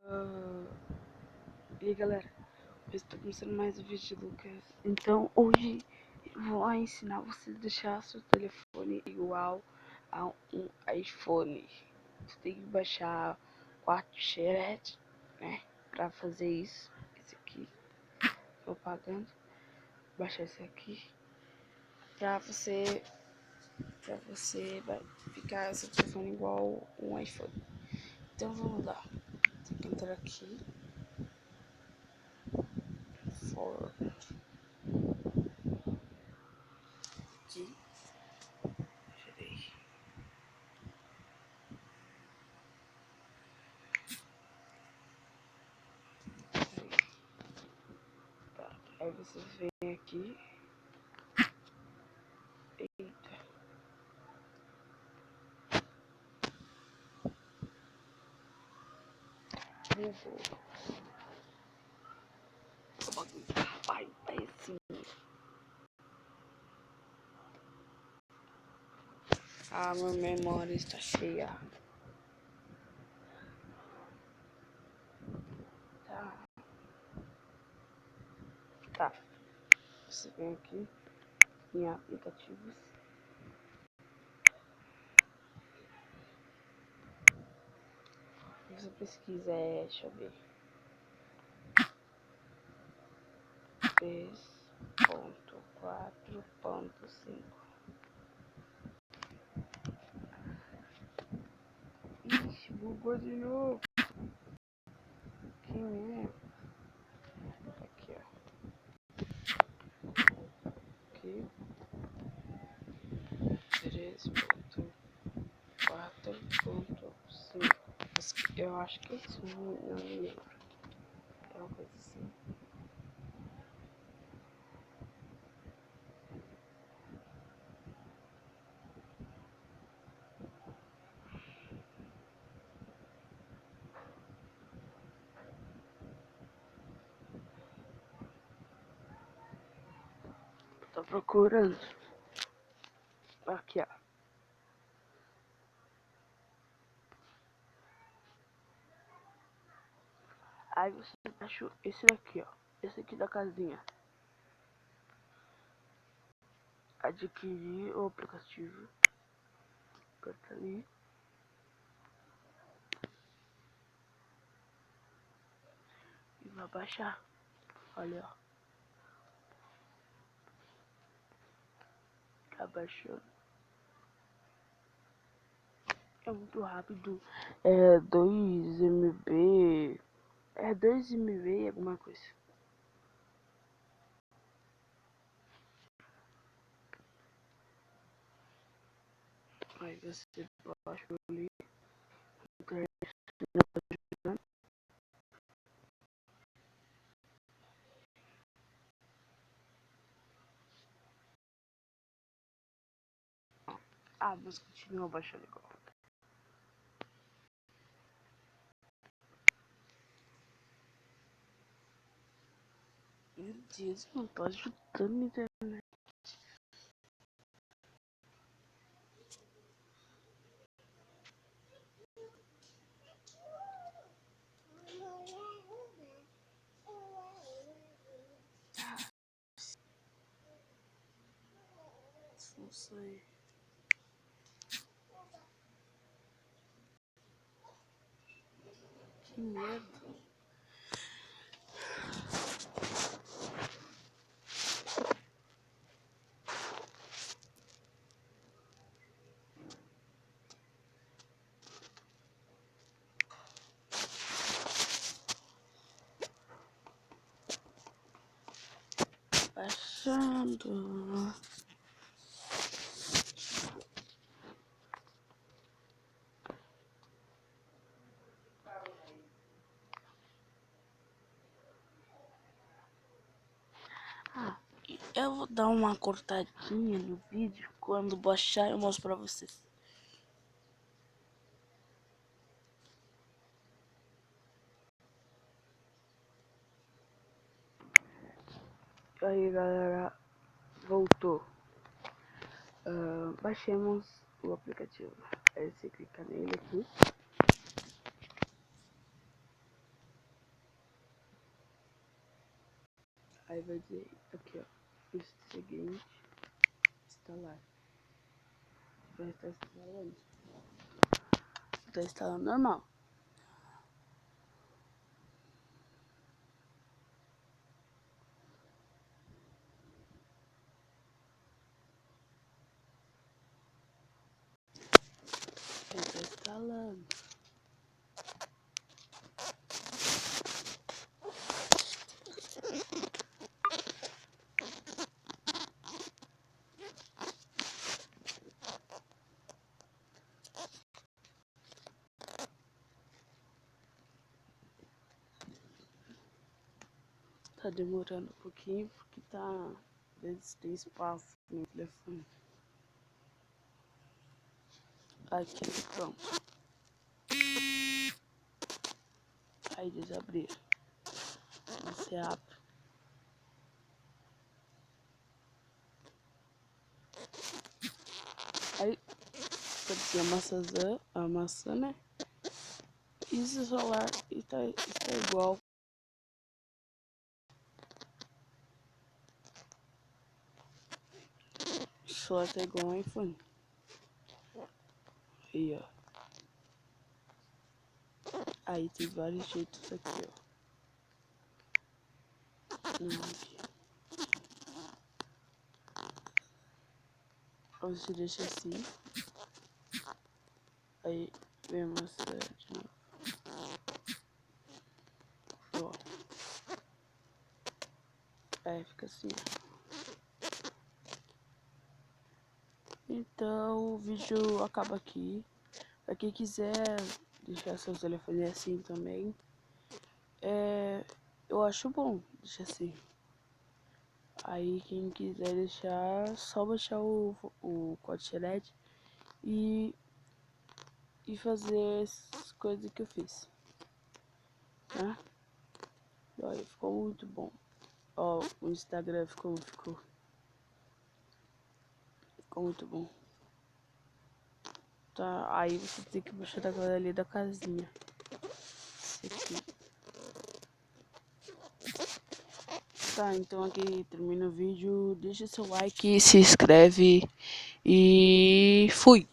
E aí galera, eu estou começando mais um vídeo de Lucas. Então hoje eu vou ensinar vocês a deixar seu telefone igual a um iPhone. Você tem que baixar 4xERET, né, pra fazer isso. Esse aqui, propaganda. Baixar esse aqui pra você vai ficar seu telefone igual um iPhone. Então vamos lá, tem que entrar aqui. Aqui. Tirei. Tá. Aí vocês vêm aqui. Eita. Bugou. Vai assim. Ah, minha memória está cheia. Tá. Você vem aqui em aplicativos. Você pesquisa, deixa eu ver. 3.4.5. Ixi, bugou de novo. Que merda. Aqui, ó. Aqui. 3.4.5. Eu acho que é isso, não me lembro. É uma coisa assim. Tô procurando. Aqui, ó. Aí você acha esse daqui, ó. Esse aqui da casinha. Adquirir o aplicativo. Aperta ali. E vai baixar. Olha, ó. Tá baixando. É muito rápido. É 2 MB. É 2 MB e alguma coisa. Aí você baixa ali. Ah, mas continua baixando igual. Meu Deus, não tô ajudando a internet. Não sei. Que medo. Baixando. Ah, eu vou dar uma cortadinha no vídeo. Quando baixar eu mostro pra vocês. Aí galera, voltou. Baixemos o aplicativo. Aí você clica nele aqui. Aí vai dizer aqui, ó, o seguinte, instalar. Vai estar instalando. Tá instalando normal. Vai estar instalando. Tá demorando um pouquinho porque tá. Às vezes tem espaço no telefone. Aqui, pronto. Aí desabrir. Você abre. Aí pode ser a maçã, né? E se o celular está igual. O celular tá igual ao iPhone. Aí, ó. Aí tem vários jeitos aqui, ó. Aqui. Você deixa assim. Aí vem a maçã de novo. Ó. Aí fica assim, ó. Então o vídeo acaba aqui. Pra quem quiser deixar seu telefone assim também, eu acho bom deixar assim. Aí quem quiser deixar, só baixar o código LED e fazer as coisas que eu fiz, tá? Olha, ficou muito bom. Ó, o Instagram ficou muito bom. Tá, aí você tem que baixar daquela ali da casinha. Esse aqui. Tá, então aqui termina o vídeo. Deixa seu like, se inscreve e fui!